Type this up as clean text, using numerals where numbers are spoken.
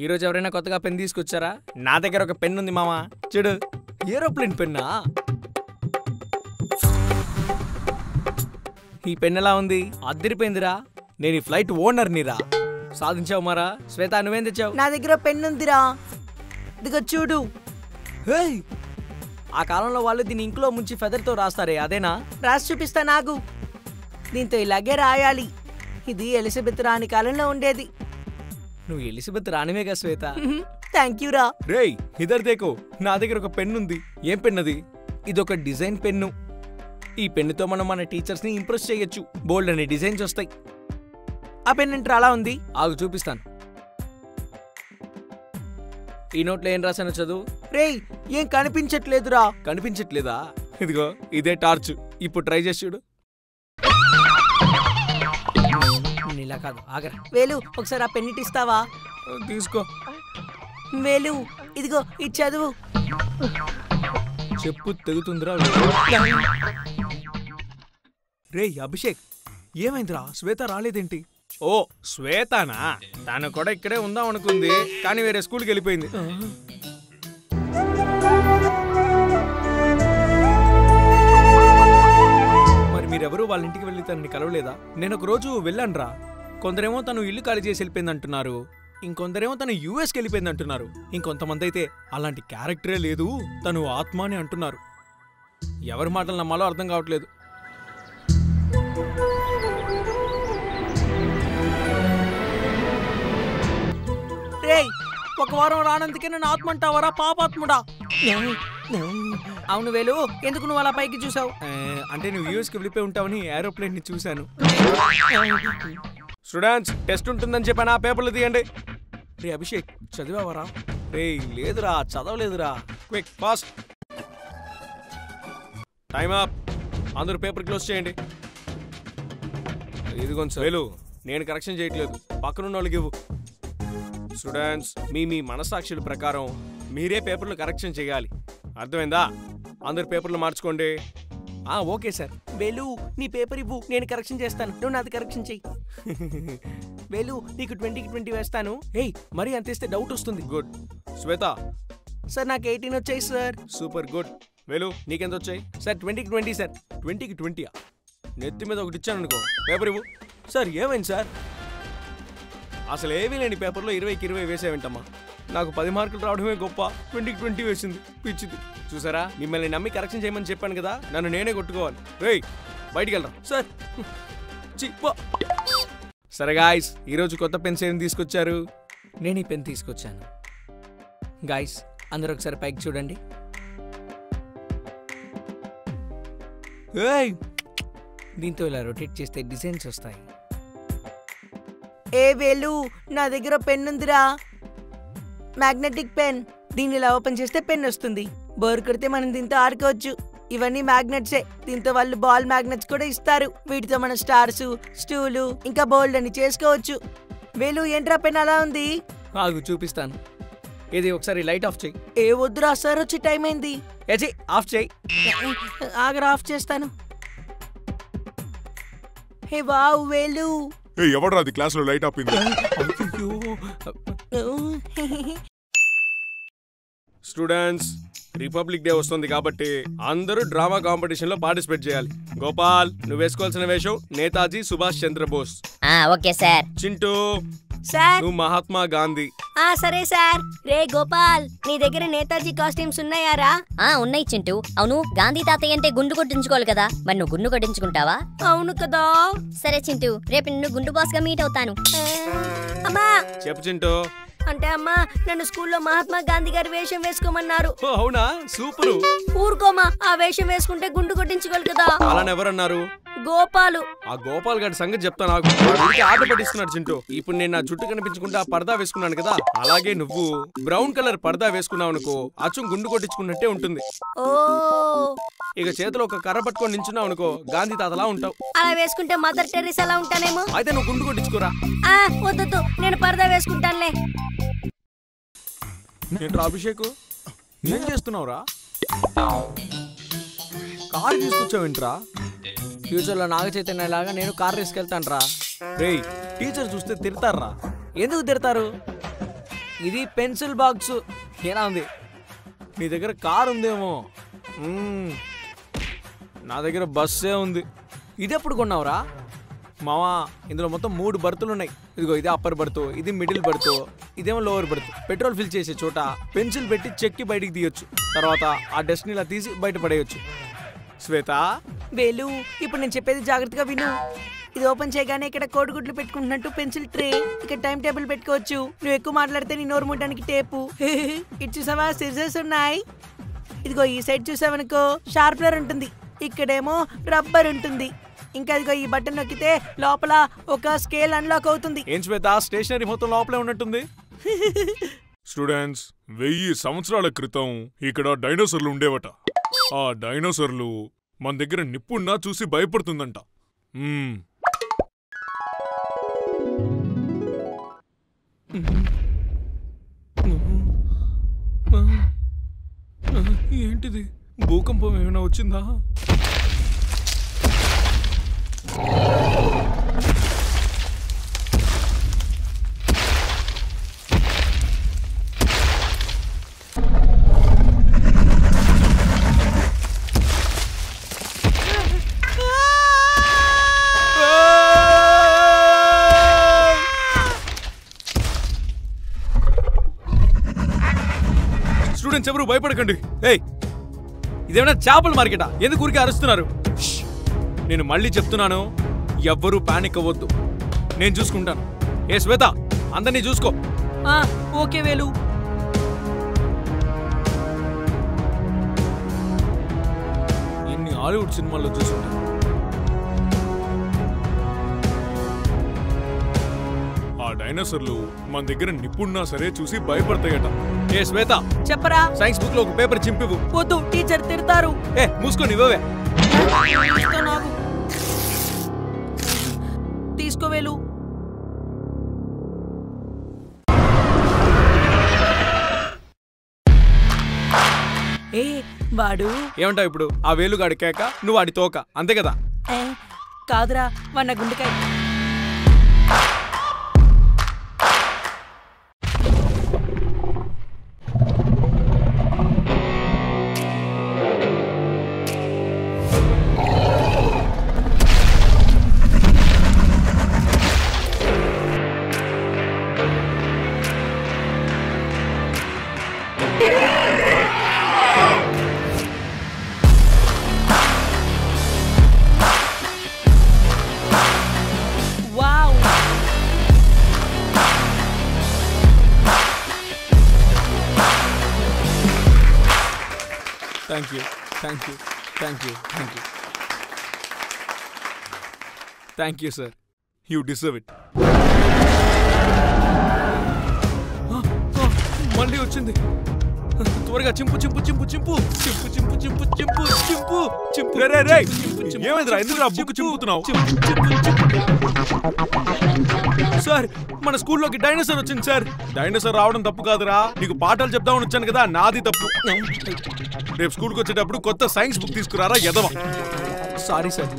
ఈరోజు ఎవరైనా కొత్తగా పెన్ తీసుకొచ్చారా? నా దగ్గర ఒక పెన్ ఉంది మామా, చూడు. ఏరోప్లేన్ పెన్నా. ఈ పెన్ ఎలా ఉంది? అద్దరిపోయిందిరా. నేను ఈ ఫ్లైట్ ఓనర్నిరా. సాధించావు మారా. శ్వేత, నువ్వేం తెచ్చావు? నా దగ్గర పెన్ ఉందిరా, ఇదిగో చూడు. ఆ కాలంలో వాళ్ళు దీని ఇంకులో ముంచి ఫెదర్తో రాస్తారే, అదేనా? రాసి చూపిస్తా నాగు. దీంతో ఇలాగే రాయాలి. ఇది ఎలిజబెత్ రాణి కాలంలో ఉండేది. నువ్వు ఎలిజబెత్ రానివేగా శ్వేత. థ్యాంక్ యూ రా. రేయ్ ఇద్దరు దేకో, నా దగ్గర ఒక పెన్ ఉంది. ఏం పెన్ అది? ఇదొక డిజైన్ పెన్ను. ఈ పెన్నుతో మనం మన టీచర్స్ ని ఇంప్రెస్ చేయొచ్చు. బోల్డ్ అనే డిజైన్స్ వస్తాయి. ఆ పెన్ ఏంట్రా అలా ఉంది? ఆగు చూపిస్తాను. ఈ నోట్లో ఏం రాసానో చదువు. రేయ్ ఏం కనిపించట్లేదురా. కనిపించట్లేదా? ఇదిగో ఇదే టార్చ్. ఇప్పుడు ట్రై చేసి చూడు. ఇలా కాదు, ఆగరా. వేలు ఒకసారి ఆ పెన్నిటి ఇస్తావా? తీసుకో. వేలు ఇదిగో ఇది చదువు. చెప్పు తెగుతుందిరా. రేయ్ అభిషేక్, ఏమైందిరా? శ్వేత రాలేదేంటి? ఓ శ్వేతనా? తను కూడా ఇక్కడే ఉందాం అనుకుంది, కానీ వేరే స్కూల్కి వెళ్ళిపోయింది. మరి మీరెవరూ వాళ్ళ ఇంటికి వెళ్ళి తనని కలవలేదా? నేను ఒక రోజు వెళ్ళానురా. కొందరేమో తను ఇల్లు ఖాళీ చేసి వెళ్ళిపోయింది అంటున్నారు, ఇంకొందరేమో తను యూఎస్కి వెళ్ళిపోయింది అంటున్నారు, ఇంకొంతమంది అయితే అలాంటి క్యారెక్టరే లేదు, తను ఆత్మ అని అంటున్నారు. ఎవరి మాటలు నమ్మాలో అర్థం కావట్లేదు. రేయ్ ఒక వారం రానందుకే నన్ను ఆత్మ అంటావరా పాపాత్ముడా? అవును వేలు, ఎందుకు నువ్వు అలా పైకి చూసావు? అంటే నువ్వు యూఎస్కి వెళ్ళిపోయి ఉంటావని ఏరోప్లేన్ ని చూశాను. స్టూడెంట్స్, టెస్ట్ ఉంటుందని చెప్పాను, ఆ పేపర్లు తీయండి. రే అభిషేక్, చదివావరా? రే లేదురా, చదవలేదురా. Quick fast. Time up. అందరూ పేపర్ క్లోజ్ చేయండి. ఇదిగోండి సార్. వేలు, నేను కరెక్షన్ చేయట్లేదు, పక్కనున్న వాళ్ళకి ఇవ్వు. స్టూడెంట్స్, మీ మనసాక్షుల ప్రకారం మీరే పేపర్లు కరెక్షన్ చేయాలి, అర్థమైందా? అందరు పేపర్లు మార్చుకోండి. Okay sir. వేలు నీ పేపర్ ఇవ్వు, నేను కరెక్షన్ చేస్తాను, నువ్వు నాది కరెక్షన్ చెయ్యి. వేలు నీకు 20కి 20 వేస్తాను. ఏయ్ మరి అంత ఇస్తే డౌట్ వస్తుంది. గుడ్. శ్వేత? సార్ నాకు 18 వచ్చాయి సార్. Super good. వేలు నీకెంత వచ్చాయి? సార్ 20కి 20 సార్. 20కి 20? నెత్తి మీద ఒకటి ఇచ్చాను అనుకో. పేపర్ ఇవ్వు. సార్ ఏమైంది సార్? అసలు ఏమీ లేని పేపర్లో 20కి 20 వేసేవేంటమ్మా? నాకు 10 మార్కులు రావడమే గొప్ప, 20కి 20 వేసింది. పిచ్చింది. చూసారా, మిమ్మల్ని నమ్మి కరెక్షన్ చేయమని చెప్పాను కదా, నన్ను నేనే కొట్టుకోవాలి. రేయ్ బయటికి వెళ్ళరా. సార్ సరే గాయ్స్, ఈరోజు కొత్త పెన్స్ ఏం తీసుకొచ్చారు? నేను ఈ పెన్ తీసుకొచ్చాను. గాయ్స్ అందరూ ఒకసారి పైకి చూడండి. దీంతో ఇలా రొటేట్ చేస్తే డిజైన్స్ వస్తాయి. ఏ వేలు, నా దగ్గర పెన్ ఉందిరా, మ్యాగ్నెటిక్ పెన్. దీన్ని ఇలా ఓపెన్ చేస్తే పెన్ వస్తుంది. బోర్ కొడితే మనం దీంతో ఆడుకోవచ్చు. ఇవన్నీ మ్యాగ్నెట్సే. దీంతో వాళ్ళు బాల్ మ్యాగ్నెట్స్ కూడా ఇస్తారు. వీటితో మనం స్టార్స్, స్టూలు, ఇంకా బోల్డ్ అని చేసుకోవచ్చు. వేలు ఏంట్రా పెన్ అలా ఉంది? ఆగు చూపిస్తాను. ఇది ఒకసారి లైట్ ఆఫ్ చేయి. ఏ వద్దురా, సార్ వచ్చి టైం అయింది. ఆఫ్ చేయి. ఆగరా, ఆఫ్ చేస్తాను. హే వావ్ వేలు. ఎవడ్రా అది క్లాస్ లో లైట్ ఆపింది? స్టూడెంట్స్, రిపబ్లిక్ డే వస్తుంది కాబట్టి అందరూ డ్రామా కాంపిటీషన్ లో పార్టిసిపేట్ చేయాలి. గోపాల్, నువ్వు వేసుకోవాల్సిన వేషం Netaji Subhash Chandrabose. Okay sir. Chintu sir, నువ్వు మహాత్మా గాంధీ. సరే సార్. రే గోపాల్, నీ దగ్గర నేతాజీ కాస్ట్యూమ్స్ ఉన్నాయారా? ఉన్నాయి చింటూ. అవును, గాంధీ తాతయ్య అంటే గుండు కొట్టించుకోవాలి కదా, మరి నువ్వు గుండు కొట్టించుకుంటావా? అవును కదా. సరే చింటూ, రేపు నిన్ను గుండు బాస్ గా మీట్ అవుతాను. అమ్మా. చెప్పు చింటూ. అంటే అమ్మా, నన్ను స్కూల్లో మహాత్మా గాంధీ గారి వేషం వేసుకోమన్నారు. అవునా, సూపరు. ఊరుకోమా, ఆ వేషం వేసుకుంటే గుండు కొట్టించుకోవాలి కదా. అలానే ఎవరన్నారు? గోపాలు. ఆ గోపాల్ గారి సంగతి చెప్తాను. ఆట పట్టిస్తున్నాడు చింటూ. ఇప్పుడు నేను నా జుట్టు కనిపించకుండా పరదా వేసుకున్నాను కదా, అలాగే నువ్వు బ్రౌన్ కలర్ పరదా వేసుకున్నావు అనుకో, అచ్చం గుండు కొట్టించుకున్నట్టే ఉంటుంది. ఓ. ఇక చేతిలో ఒక కర్ర పట్టుకొని నించున్నావు అనుకో, గాంధీ తాతలా ఉంటావు. అలా వేసుకుంటే మదర్ టెర్రీస్ అలా ఉంటానేమో. అయితే నువ్వు గుండు కొట్టించుకోరా. వద్దు, నేను పరదా వేసుకుంటానులే. ఏంట్రా అభిషేక్, ఏం చేస్తున్నావురా? కారు తీసుకొచ్చావేంట్రా? ఫ్యూచర్లో నాగ చైతన్య లాగా నేను కార్ తీసుకెళ్తాను రా. రేయ్, టీచర్ చూస్తే తిడతారా? ఎందుకు తిడతారు? ఇది పెన్సిల్ బాక్స్. ఎలా ఉంది? నీ దగ్గర కార్ ఉందేమో. నా దగ్గర బస్సే ఉంది. ఇది ఎప్పుడు కొన్నావురా? మావా, ఇందులో మొత్తం 3 బర్తులు ఉన్నాయి. ఇదిగో ఇది అప్పర్ బర్త్, ఇది మిడిల్ బర్త్, ఇదేమో లోవర్ బర్త్. పెట్రోల్ ఫిల్ చేసే చోట పెన్సిల్ పెట్టి చెక్కి బయటికి తీయొచ్చు. తర్వాత ఆ డస్ట్ని ఇలా తీసి బయట పడేయచ్చు. శ్వేత, వేలు ఇప్పుడు నేను చెప్పేది జాగ్రత్తగా విను. ఇది ఓపెన్ చేయగానే ఇక్కడ కోడిగుడ్లు పెట్టుకుంటున్నట్టు పెన్సిల్ ట్రే, ఇక్కడ టైం టేబుల్ పెట్టుకోవచ్చు. నువ్వు ఎక్కువ మాట్లాడితే నీ నోరు మూయడానికి టేపు. ఇటు చూసావా, సిజర్స్ ఉన్నాయి. ఇదిగో ఈ సైడ్ చూసావనుకో షార్ప్నర్ ఉంటుంది, ఇక్కడేమో రబ్బర్ ఉంటుంది. ఇంకా ఇదిగో ఈ బటన్ నొక్కితే లోపల ఒక స్కేల్ అన్లాక్ అవుతుంది. ఏం శ్వేత, స్టేషనరీ మొత్తం లోపలే ఉన్నట్టుంది. స్టూడెంట్స్, 1000 సంవత్సరాల క్రితం ఇక్కడ డైనోసార్లు ఉండేవట. ఆ డైనోసార్లు మన దగ్గర నిప్పున్నా చూసి భయపడుతుందంట. ఏంటిది? భూకంపం ఏమైనా వచ్చిందా? స్టూడెంట్స్ ఎవరు భయపడకండి. ఏయ్, ఇదేమైనా చేపల మార్కెటా? ఎందుకు ఊరికే అరుస్తున్నారు? నేను మళ్ళీ చెప్తున్నాను, ఎవ్వరూ పానిక్ అవ్వద్దు. నేను చూసుకుంటాను. ఏ శ్వేత, అందరినీ చూసుకో. ఓకే వేలు. ఇన్ని హాలీవుడ్ సినిమాల్లో చూసుకుంటాను. ఆ డైనోసార్లు మన దగ్గర నిప్పున్నా సరే చూసి భయపడతాయట. ఏ శ్వేత, చెప్పరా. సైన్స్ బుక్ లో ఒక పేపర్ చింపివు. వద్దు, టీచర్ తిడతారు. ఏ మూసుకొని ఇవ్వవే. తీసుకో వేలు. ఏ వాడు ఏమంటావు ఇప్పుడు? ఆ వేలుగాడి కేక, నువ్వు వాడి తోక, అంతే కదా? కాదురా, వాడి నా గుండెకాయ. Thank you, thank you, thank you, thank you. Thank you, sir. You deserve it. మళ్ళీ వచ్చింది. త్వరగా చింపు చింపు చింపు చింపు చింపు చింపు చింపు చింపు చింపు చింపు. ఏమైందిరా, ఎందుకురా బుక్ చింపుతున్నావు? సార్, మన స్కూల్లోకి డైనోసార్ వచ్చింది సార్. డైనోసార్ రావడం తప్పు కాదురా, నీకు పాఠాలు చెప్దామని వచ్చాను కదా, నాది తప్పు. రేపు స్కూల్కి వచ్చేటప్పుడు కొత్త సైన్స్ బుక్ తీసుకురారా ఎదవా. Sorry sir.